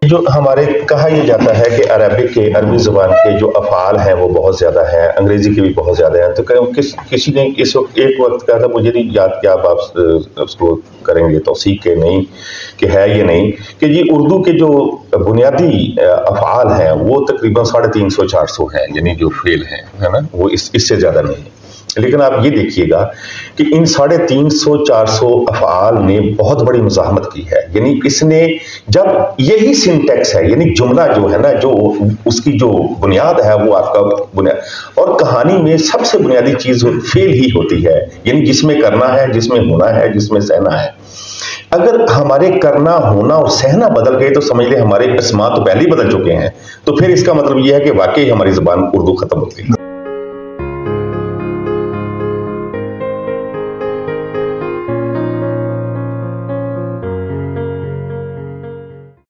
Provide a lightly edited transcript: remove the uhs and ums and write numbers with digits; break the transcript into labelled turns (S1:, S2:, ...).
S1: जो हमारे कहा यह जाता है कि अरबी जुबान के जो अफ़आल हैं वो बहुत ज़्यादा हैं, अंग्रेज़ी के भी बहुत ज़्यादा हैं। तो किसी ने इस वक्त एक वक्त कहा था, मुझे नहीं याद कि आप उसको करेंगे तौसीक के नहीं कि है ये नहीं कि ये उर्दू के जो बुनियादी अफ़आल हैं वो तकरीबन 350-400 हैं, यानी जो फेल हैं, है ना, वो इससे ज़्यादा नहीं है। लेकिन आप ये देखिएगा कि इन 350-400 अफ़आल ने बहुत बड़ी मुज़ाहमत की है। यानी इसने जब यही सिंटेक्स है, यानी जुमला जो है ना, जो उसकी जो बुनियाद है वो आपका बुनियाद, और कहानी में सबसे बुनियादी चीज फेल ही होती है, यानी जिसमें करना है, जिसमें होना है, जिसमें सहना है। अगर हमारे करना, होना और सहना बदल गए तो समझ लें हमारे अस्मा तो पहले ही बदल चुके हैं। तो फिर इसका मतलब यह है कि वाकई हमारी ज़बान उर्दू खत्म हो गई।